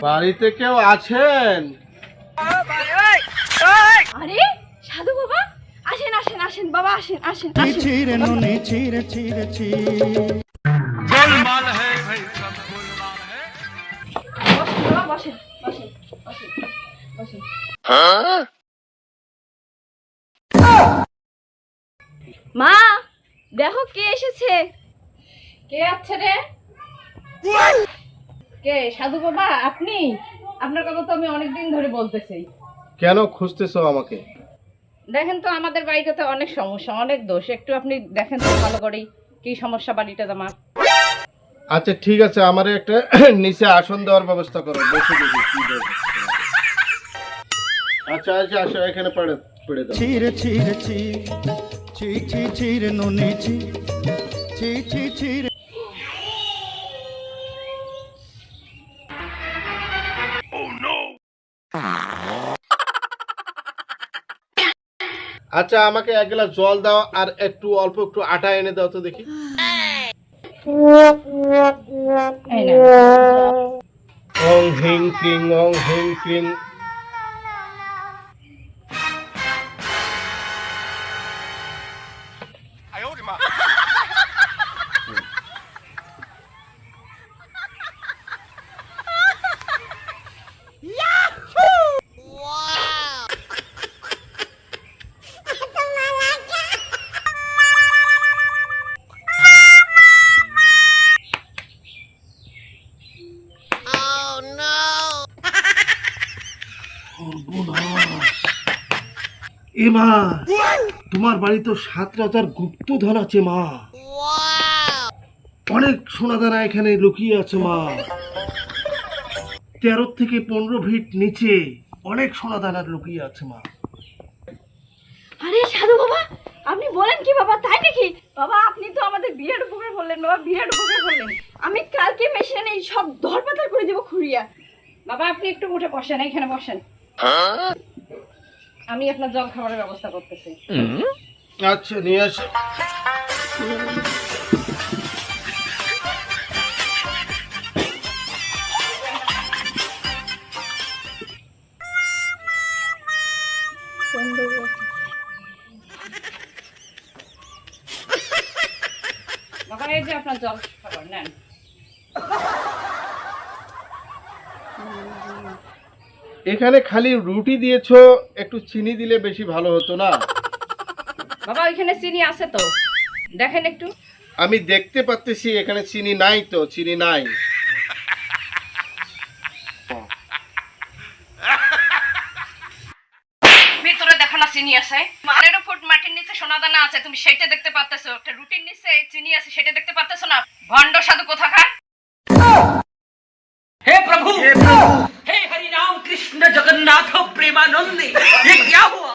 বাড়িতে কেউ আছেন? আরে সাধু বাবা, আসেন আসেন আসেন বাবা, আসেন আসেন বসেন বসেন বসেন বসেন। মা দেখো কে এসেছে। কে আছে রে? কে? সাধু বাবা আপনি? আপনার কথা তো আমি অনেকদিন ধরে বলতেছি। কেন খুঁজতেছো আমাকে? দেখেন তো আমাদের বাড়িটাতে অনেক সমস্যা, অনেক দোষ, একটু আপনি দেখেন তো ভালো করেই কি সমস্যা বাড়িটা আমার। আচ্ছা ঠিক আছে, আমারে একটা নিচে আসন দেওয়ার ব্যবস্থা করো, বসে দেখি কি দরকার। আচ্ছা আচ্ছা আসো, এখানে পড়ে পড়ে দাও। আচ্ছা আমাকে এক গ্লাস জল দাও আর একটু অল্প একটু আটা এনে দাও তো দেখি। এই না, ওং হিং ক্রিং ওং হিং ক্রিং। এ মা, তোমার বাড়ি তো 7 রাজার গুপ্তধন আছে মা। অনেক সোনাদানা এখানে লুকিয়ে আছে মা। 13 থেকে 15 ফিট নিচে অনেক সোনাদানা লুকিয়ে আছে মা। আরে সাধু বাবা, আপনি বলেন কি বাবা, তাই নাকি? বাবা আপনি তো আমাদের বিরাট উপকার করলেন বাবা, বিরাট উপকার করলেন। আমি কালকে মেশিনে এই সব ধরপাতার করে দেবো খুঁড়িয়া। বাবা আপনি একটু উঠে বসেন, এইখানে বসেন, আমি আপনার জল খাবারের ব্যবস্থা করতেছি। আচ্ছা নিয়ে আসো। বাবা এই যে আপনার জল খাবার নেন। এখানে খালি রুটি দিয়েছো, একটু চিনি দিলে বেশি ভালো হতো না? বাবা ওইখানে চিনি আছে তো, দেখেন একটু। আমি দেখতে পাচ্ছি এখানে চিনি নাই তো, চিনি নাই। ভিতরে দেখো না চিনি আছে, 12 ফুট মাটির নিচে সোনাদানা আছে, তুমি সেটা দেখতে পাচ্তেছো? একটা রুটির নিচে চিনি আছে, সেটা দেখতে পাচ্তেছো না? ভণ্ড সাধু কোথাকার! हे प्रभु हे हरि राम कृष्ण जगन्नाथ प्रेमानंदी ये क्या हुआ?